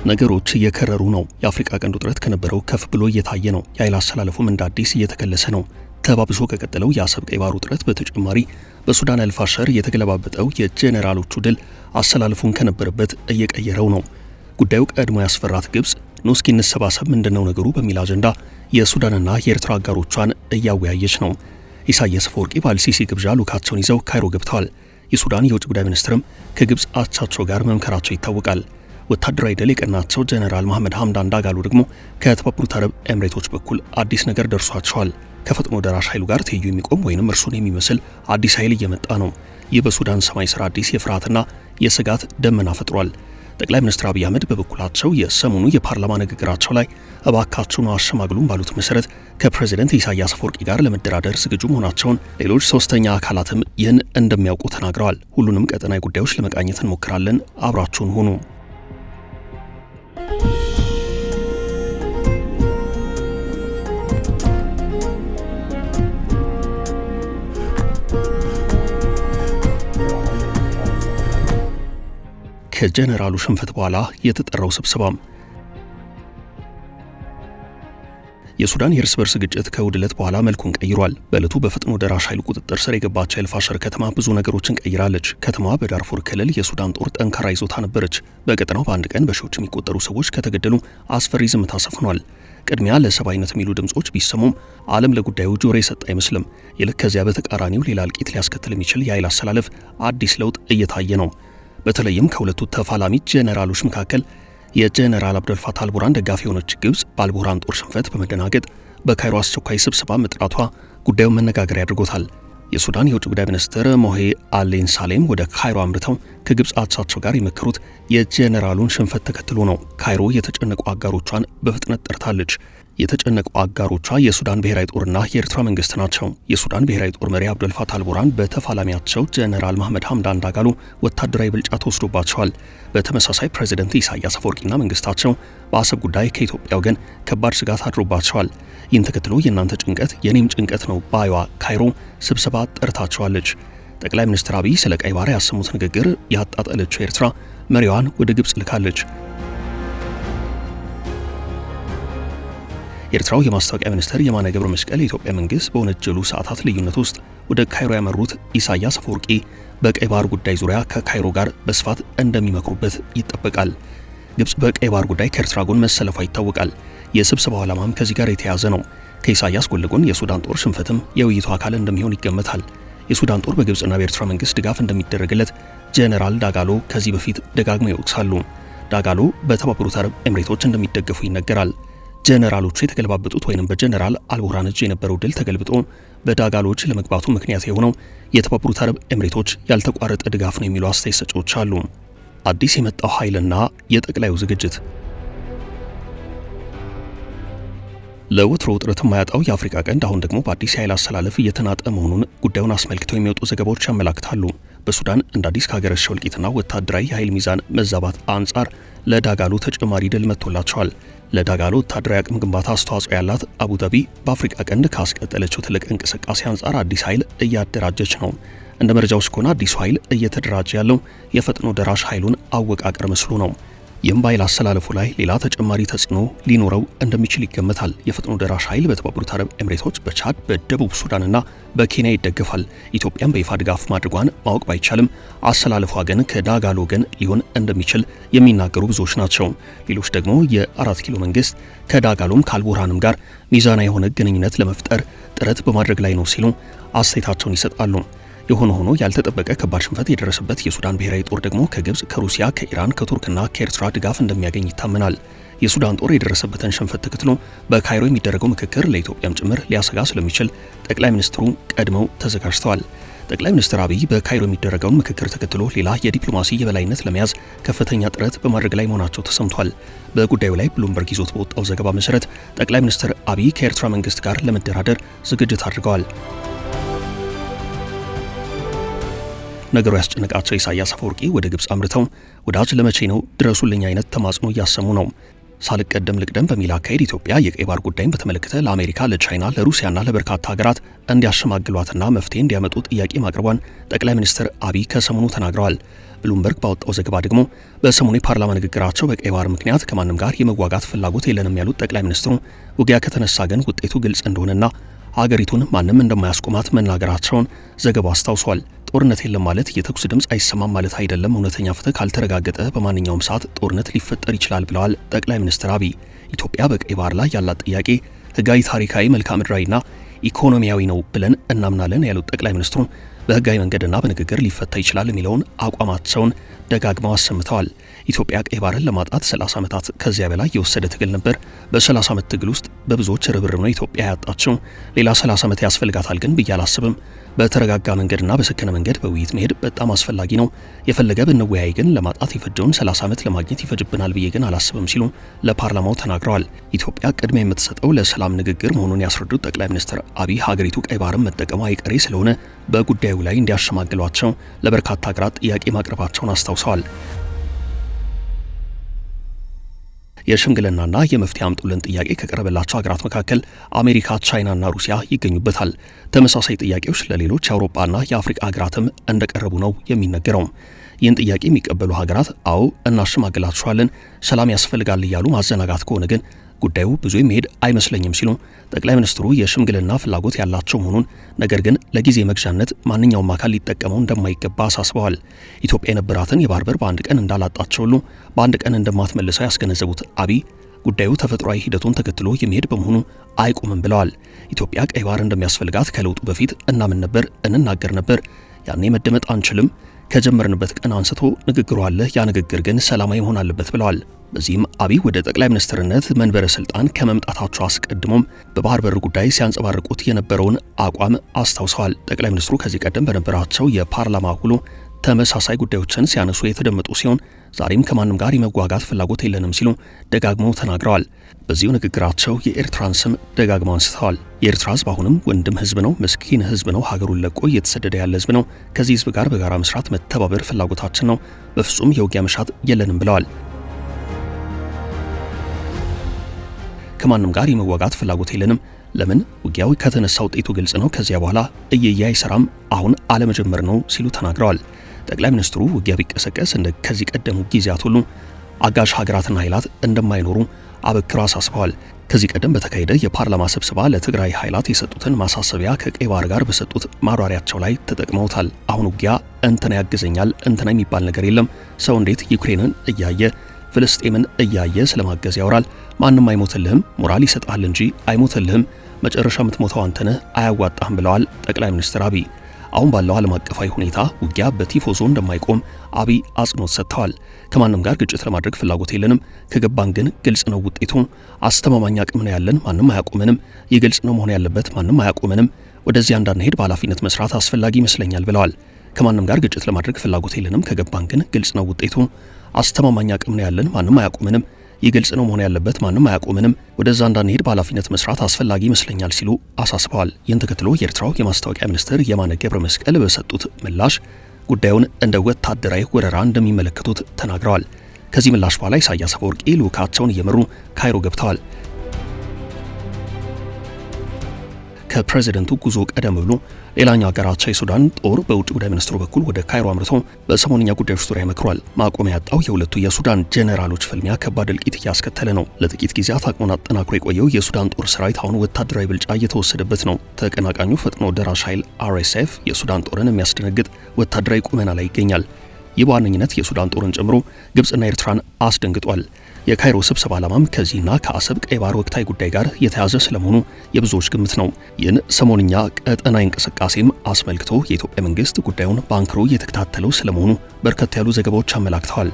ነገሮች እየከረሩ ነው። የአፍሪካ ቀንድ ውጥረት ከነበረው ከፍ ብሎ እየታየ ነው። የኃይል አሰላለፉም እንደ አዲስ እየተከለሰ ነው። ተባብሶ ከቀጠለው የአሰብ ቀይ ባህር ውጥረት በተጨማሪ በሱዳን አልፋሸር የተገለባበጠው የጄኔራሎቹ ድል አሰላለፉን ከነበረበት እየቀየረው ነው። ጉዳዩ ቀድሞ ያስፈራት ግብጽ ኑ እስኪ እንሰባሰብ ምንድነው ነገሩ በሚል አጀንዳ የሱዳንና የኤርትራ አጋሮቿን እያወያየች ነው። ኢሳያስ አፈወርቂ በአልሲሲ ግብዣ ልዑካቸውን ይዘው ካይሮ ገብተዋል። የሱዳን የውጭ ጉዳይ ሚኒስትርም ከግብጽ አቻቸው ጋር መምከራቸው ይታወቃል። ወታደራዊ ድል የቀናቸው ጄኔራል መሐመድ ሐምዳን ዳጋሎ ደግሞ ከተባበሩት አረብ ኤምሬቶች በኩል አዲስ ነገር ደርሷቸዋል። ከፈጥኖ ደራሽ ኃይሉ ጋር ትይዩ የሚቆም ወይንም እርሱን የሚመስል አዲስ ኃይል እየመጣ ነው። ይህ በሱዳን ሰማይ ስር አዲስ የፍርሃትና የስጋት ደመና ፈጥሯል። ጠቅላይ ሚኒስትር አብይ አህመድ በበኩላቸው የሰሞኑ የፓርላማ ንግግራቸው ላይ እባካችሁን አሸማግሉን ባሉት መሰረት ከፕሬዝዳንት ኢሳያስ አፈወርቂ ጋር ለመደራደር ዝግጁ መሆናቸውን፣ ሌሎች ሶስተኛ አካላትም ይህን እንደሚያውቁ ተናግረዋል። ሁሉንም ቀጠናዊ ጉዳዮች ለመቃኘት እንሞክራለን። አብራችሁን ሁኑ። ከጄኔራሉ ሽንፈት በኋላ የተጠራው ስብሰባም የሱዳን የእርስ በርስ ግጭት ከእሁድ ዕለት በኋላ መልኩን ቀይሯል። በዕለቱ በፈጥኖ ደራሽ ኃይሉ ቁጥጥር ስር የገባቸው አልፋሸር ከተማ ብዙ ነገሮችን ቀይራለች። ከተማዋ በዳርፉር ክልል የሱዳን ጦር ጠንካራ ይዞታ ነበረች። በቀጠናው በአንድ ቀን በሺዎች የሚቆጠሩ ሰዎች ከተገደሉ አስፈሪ ዝምታ ሰፍኗል። ቅድሚያ ለሰብአዊነት የሚሉ ድምጾች ቢሰሙም ዓለም ለጉዳዩ ጆሮ የሰጠ አይመስልም። ይልቅ ከዚያ በተቃራኒው ሌላ እልቂት ሊያስከትል የሚችል የኃይል አሰላለፍ አዲስ ለውጥ እየታየ ነው። በተለይም ከሁለቱ ተፋላሚ ጄኔራሎች መካከል የጄኔራል አብደልፋታህ አልቡርሃን ደጋፊ የሆነች ግብጽ በአልቡርሃን ጦር ሽንፈት በመደናገጥ በካይሮ አስቸኳይ ስብሰባ መጥራቷ ጉዳዩን መነጋገሪያ አድርጎታል። የሱዳን የውጭ ጉዳይ ሚኒስትር ሞሄ አሌን ሳሌም ወደ ካይሮ አምርተው ከግብጽ አቻቸው ጋር የመከሩት የጄኔራሉን ሽንፈት ተከትሎ ነው። ካይሮ የተጨነቁ አጋሮቿን በፍጥነት ጠርታለች። የተጨነቁ አጋሮቿ የሱዳን ብሔራዊ ጦርና የኤርትራ መንግስት ናቸው። የሱዳን ብሔራዊ ጦር መሪ አብደልፋታህ አልቡርሃን በተፋላሚያቸው ጄኔራል መሐመድ ሐምዳን ዳጋሎ ወታደራዊ ብልጫ ተወስዶባቸዋል። በተመሳሳይ ፕሬዝዳንት ኢሳያስ አፈወርቂና መንግስታቸው በአሰብ ጉዳይ ከኢትዮጵያ ወገን ከባድ ስጋት አድሮባቸዋል። ይህን ተከትሎ የእናንተ ጭንቀት የኔም ጭንቀት ነው ባይዋ ካይሮ ስብሰባ ጠርታቸዋለች። ጠቅላይ ሚኒስትር አብይ ስለ ቀይ ባህር ያሰሙት ንግግር ያጣጠለችው ኤርትራ መሪዋን ወደ ግብጽ ልካለች። የኤርትራው የማስታወቂያ ሚኒስትር የማነ ገብረ መስቀል የኢትዮጵያ መንግስት በወነጀሉ ሰዓታት ልዩነት ውስጥ ወደ ካይሮ ያመሩት ኢሳያስ አፈወርቂ በቀይ ባህር ጉዳይ ዙሪያ ከካይሮ ጋር በስፋት እንደሚመክሩበት ይጠበቃል። ግብጽ በቀይ ባህር ጉዳይ ከኤርትራ ጎን መሰለፏ ይታወቃል። የስብሰባው ዓላማም ከዚህ ጋር የተያያዘ ነው። ከኢሳያስ ጎን ለጎን የሱዳን ጦር ሽንፈትም የውይይቱ አካል እንደሚሆን ይገመታል። የሱዳን ጦር በግብጽና በኤርትራ መንግስት ድጋፍ እንደሚደረግለት ጄኔራል ዳጋሎ ከዚህ በፊት ደጋግመው ይወቅሳሉ። ዳጋሎ በተባበሩት አረብ ኤምሬቶች እንደሚደገፉ ይነገራል። ጄኔራሎቹ የተገለባበጡት ወይንም በጄኔራል አልቡርሃን እጅ የነበረው ድል ተገልብጦ በዳጋሎች ለመግባቱ ምክንያት የሆነው የተባበሩት አረብ ኤምሬቶች ያልተቋረጠ ድጋፍ ነው የሚሉ አስተያየት ሰጪዎች አሉ። አዲስ የመጣው ኃይልና የጠቅላዩ ዝግጅት ለወትሮ ውጥረት የማያጣው የአፍሪካ ቀንድ አሁን ደግሞ በአዲስ የኃይል አሰላለፍ እየተናጠ መሆኑን ጉዳዩን አስመልክተው የሚወጡ ዘገባዎች ያመላክታሉ። በሱዳን እንደ አዲስ ካገረሸው እልቂትና ወታደራዊ የኃይል ሚዛን መዛባት አንጻር ለዳጋሎ ተጨማሪ ድል መጥቶላቸዋል። ለዳጋሎ ወታደራዊ አቅም ግንባታ አስተዋጽኦ ያላት አቡዳቢ በአፍሪካ ቀንድ ካስቀጠለችው ትልቅ እንቅስቃሴ አንጻር አዲስ ኃይል እያደራጀች ነው። እንደ መረጃዎች ከሆነ አዲሱ ኃይል እየተደራጀ ያለው የፈጥኖ ደራሽ ኃይሉን አወቃቀር መስሎ ነው። ይህም በኃይል አሰላለፉ ላይ ሌላ ተጨማሪ ተጽዕኖ ሊኖረው እንደሚችል ይገመታል። የፈጥኖ ደራሽ ኃይል በተባበሩት አረብ ኤምሬቶች፣ በቻድ፣ በደቡብ ሱዳንና በኬንያ ይደገፋል። ኢትዮጵያም በይፋ ድጋፍ ማድረጓን ማወቅ ባይቻልም አሰላለፏ ግን ከዳጋሎ ወገን ሊሆን እንደሚችል የሚናገሩ ብዙዎች ናቸው። ሌሎች ደግሞ የ4 ኪሎ መንግስት ከዳጋሎም ከአልቡርሃንም ጋር ሚዛናዊ የሆነ ግንኙነት ለመፍጠር ጥረት በማድረግ ላይ ነው ሲሉ አስተያየታቸውን ይሰጣሉ። የሆነ ሆኖ ያልተጠበቀ ከባድ ሽንፈት የደረሰበት የሱዳን ብሔራዊ ጦር ደግሞ ከግብጽ፣ ከሩሲያ፣ ከኢራን፣ ከቱርክና ከኤርትራ ድጋፍ እንደሚያገኝ ይታመናል። የሱዳን ጦር የደረሰበትን ሽንፈት ተከትሎ በካይሮ የሚደረገው ምክክር ለኢትዮጵያም ጭምር ሊያሰጋ ስለሚችል ጠቅላይ ሚኒስትሩ ቀድመው ተዘጋጅተዋል። ጠቅላይ ሚኒስትር አብይ በካይሮ የሚደረገውን ምክክር ተከትሎ ሌላ የዲፕሎማሲ የበላይነት ለመያዝ ከፍተኛ ጥረት በማድረግ ላይ መሆናቸው ተሰምቷል። በጉዳዩ ላይ ብሉምበርግ ይዞት በወጣው ዘገባ መሰረት ጠቅላይ ሚኒስትር አብይ ከኤርትራ መንግስት ጋር ለመደራደር ዝግጅት አድርገዋል። ነገሩ ያስጨነቃቸው ኢሳያስ አፈወርቂ ወደ ግብጽ አምርተው ወዳጅ ለመቼ ነው ድረሱልኝ አይነት ተማጽኖ እያሰሙ ነው። ሳልቀደም ልቅደም በሚል አካሄድ ኢትዮጵያ የቀይ ባህር ጉዳይን በተመለከተ ለአሜሪካ፣ ለቻይና፣ ለሩሲያና ለበርካታ ሀገራት እንዲያሸማግሏትና መፍትሄ እንዲያመጡ ጥያቄ ማቅረቧን ጠቅላይ ሚኒስትር አብይ ከሰሞኑ ተናግረዋል። ብሉምበርግ ባወጣው ዘገባ ደግሞ በሰሞኑ የፓርላማ ንግግራቸው በቀይ ባህር ምክንያት ከማንም ጋር የመዋጋት ፍላጎት የለንም ያሉት ጠቅላይ ሚኒስትሩ ውጊያ ከተነሳ ግን ውጤቱ ግልጽ እንደሆነና ሀገሪቱን ማንም እንደማያስቆማት መናገራቸውን ዘገባው አስታውሷል። ጦርነት የለም ማለት የተኩስ ድምፅ አይሰማም ማለት አይደለም። እውነተኛ ፍትህ ካልተረጋገጠ በማንኛውም ሰዓት ጦርነት ሊፈጠር ይችላል ብለዋል ጠቅላይ ሚኒስትር አብይ። ኢትዮጵያ በቀይ ባህር ላይ ያላት ጥያቄ ህጋዊ፣ ታሪካዊ፣ መልክዓ ምድራዊና ኢኮኖሚያዊ ነው ብለን እናምናለን ያሉት ጠቅላይ ሚኒስትሩ በህጋዊ መንገድና በንግግር ሊፈታ ይችላል የሚለውን አቋማቸውን ደጋግመው አሰምተዋል። ኢትዮጵያ ቀይ ባህርን ለማጣት 30 ዓመታት ከዚያ በላይ የወሰደ ትግል ነበር። በ30 ዓመት ትግል ውስጥ በብዙዎች ርብርብ ነው ኢትዮጵያ ያጣችው። ሌላ 30 ዓመት ያስፈልጋታል ግን ብዬ አላስብም። በተረጋጋ መንገድና በሰከነ መንገድ በውይይት መሄድ በጣም አስፈላጊ ነው። የፈለገ ብንወያይ ግን ለማጣት የፈጀውን 30 ዓመት ለማግኘት ይፈጅብናል ብዬ ግን አላስብም ሲሉ ለፓርላማው ተናግረዋል። ኢትዮጵያ ቅድሚያ የምትሰጠው ለሰላም ንግግር መሆኑን ያስረዱት ጠቅላይ ሚኒስትር አብይ ሀገሪቱ ቀይ ባህርን መጠቀሟ አይቀሬ ስለሆነ በጉዳዩ ላይ እንዲያሸማግሏቸው ለበርካታ ሀገራት ጥያቄ ማቅረባቸውን አስታውሰዋል። የሽምግልናና የመፍትሄ አምጡልን ጥያቄ ከቀረበላቸው ሀገራት መካከል አሜሪካ፣ ቻይናና ሩሲያ ይገኙበታል። ተመሳሳይ ጥያቄዎች ለሌሎች የአውሮፓና የአፍሪካ ሀገራትም እንደቀረቡ ነው የሚነገረው። ይህን ጥያቄ የሚቀበሉ ሀገራት አዎ እናሸማግላችኋለን፣ ሰላም ያስፈልጋል እያሉ ማዘናጋት ከሆነ ግን ጉዳዩ ብዙ የሚሄድ አይመስለኝም ሲሉ ጠቅላይ ሚኒስትሩ የሽምግልና ፍላጎት ያላቸው መሆኑን ነገር ግን ለጊዜ መግዣነት ማንኛውም አካል ሊጠቀመው እንደማይገባ አሳስበዋል። ኢትዮጵያ የነበራትን የባህር በር በአንድ ቀን እንዳላጣቸው ሁሉ በአንድ ቀን እንደማትመልሰው ያስገነዘቡት አብይ ጉዳዩ ተፈጥሯዊ ሂደቱን ተከትሎ የሚሄድ በመሆኑ አይቆምም ብለዋል። ኢትዮጵያ ቀይ ባህር እንደሚያስፈልጋት ከለውጡ በፊት እናምን ነበር፣ እንናገር ነበር። ያኔ መደመጥ አንችልም። ከጀመርንበት ቀን አንስቶ ንግግሩ አለ። ያ ንግግር ግን ሰላማዊ መሆን አለበት ብለዋል። በዚህም አብይ ወደ ጠቅላይ ሚኒስትርነት መንበረ ስልጣን ከመምጣታቸው አስቀድሞም በባህር በር ጉዳይ ሲያንጸባርቁት የነበረውን አቋም አስታውሰዋል። ጠቅላይ ሚኒስትሩ ከዚህ ቀደም በነበራቸው የፓርላማ ውሎ ተመሳሳይ ጉዳዮችን ሲያነሱ የተደመጡ ሲሆን ዛሬም ከማንም ጋር የመዋጋት ፍላጎት የለንም ሲሉ ደጋግመው ተናግረዋል። በዚሁ ንግግራቸው የኤርትራን ስም ደጋግመው አንስተዋል። የኤርትራ ሕዝብ አሁንም ወንድም ሕዝብ ነው፣ ምስኪን ሕዝብ ነው፣ ሀገሩን ለቆ እየተሰደደ ያለ ሕዝብ ነው። ከዚህ ሕዝብ ጋር በጋራ መስራት፣ መተባበር ፍላጎታችን ነው። በፍጹም የውጊያ መሻት የለንም ብለዋል። ከማንም ጋር የመዋጋት ፍላጎት የለንም። ለምን? ውጊያው ከተነሳ ውጤቱ ግልጽ ነው። ከዚያ በኋላ እየየ አይሰራም። አሁን አለመጀመር ነው ሲሉ ተናግረዋል። ጠቅላይ ሚኒስትሩ ውጊያ ቢቀሰቀስ እንደ ከዚህ ቀደሙ ጊዜያት ሁሉ አጋዥ ሀገራትና ኃይላት እንደማይኖሩ አበክረው አሳስበዋል። ከዚህ ቀደም በተካሄደ የፓርላማ ስብሰባ ለትግራይ ኃይላት የሰጡትን ማሳሰቢያ ከቀይ ባህር ጋር በሰጡት ማብራሪያቸው ላይ ተጠቅመውታል። አሁን ውጊያ እንትና ያግዘኛል እንትና የሚባል ነገር የለም። ሰው እንዴት ዩክሬንን እያየ ፍልስጤምን እያየ ስለማገዝ ያወራል? ማንም አይሞትልህም፣ ሞራል ይሰጣል እንጂ አይሞትልህም። መጨረሻ የምትሞተው አንተነህ፣ አያዋጣህም ብለዋል ጠቅላይ ሚኒስትር አብይ። አሁን ባለው ዓለም አቀፋዊ ሁኔታ ውጊያ በቲፎዞ እንደማይቆም አብይ አጽንኦት ሰጥተዋል። ከማንም ጋር ግጭት ለማድረግ ፍላጎት የለንም። ከገባን ግን ግልጽ ነው ውጤቱ። አስተማማኝ አቅም ነው ያለን፣ ማንም አያቆመንም። ይህ ግልጽ ነው መሆን ያለበት፣ ማንም አያቆመንም። ወደዚያ እንዳንሄድ በኃላፊነት መስራት አስፈላጊ ይመስለኛል ብለዋል። ከማንም ጋር ግጭት ለማድረግ ፍላጎት የለንም። ከገባን ግን ግልጽ ነው ውጤቱ። አስተማማኝ አቅም ነው ያለን፣ ማንም አያቆመንም። ይህ ግልጽ ነው መሆን ያለበት፣ ማንም አያቆመንም። ወደዛ እንዳንሄድ በኃላፊነት መስራት አስፈላጊ ይመስለኛል ሲሉ አሳስበዋል። ይህን ተከትሎ የኤርትራው የማስታወቂያ ሚኒስትር የማነ ገብረ መስቀል በሰጡት ምላሽ ጉዳዩን እንደ ወታደራዊ ወረራ እንደሚመለከቱት ተናግረዋል። ከዚህ ምላሽ በኋላ ኢሳያስ አፈወርቂ ልዑካቸውን እየመሩ ካይሮ ገብተዋል። ከፕሬዝደንቱ ጉዞ ቀደም ብሎ ሌላኛው ሀገራቸው የሱዳን ጦር በውጭ ጉዳይ ሚኒስትሩ በኩል ወደ ካይሮ አምርቶ በሰሞንኛ ጉዳዮች ዙሪያ መክሯል። ማቆሚያ ያጣው የሁለቱ የሱዳን ጄኔራሎች ፍልሚያ ከባድ እልቂት እያስከተለ ነው። ለጥቂት ጊዜያት አቅሙን አጠናክሮ የቆየው የሱዳን ጦር ሰራዊት አሁን ወታደራዊ ብልጫ እየተወሰደበት ነው። ተቀናቃኙ ፈጥኖ ደራሽ ኃይል RSF የሱዳን ጦርን የሚያስደነግጥ ወታደራዊ ቁመና ላይ ይገኛል። ይህ በዋነኝነት የሱዳን ጦርን ጨምሮ ግብጽና ኤርትራን አስደንግጧል። የካይሮ ስብሰባ ዓላማም ከዚህና ከአሰብ ቀይ ባህር ወቅታዊ ጉዳይ ጋር የተያዘ ስለመሆኑ የብዙዎች ግምት ነው። ይህን ሰሞንኛ ቀጠናዊ እንቅስቃሴም አስመልክቶ የኢትዮጵያ መንግስት ጉዳዩን በአንክሮ እየተከታተለው ስለመሆኑ በርከት ያሉ ዘገባዎች አመላክተዋል።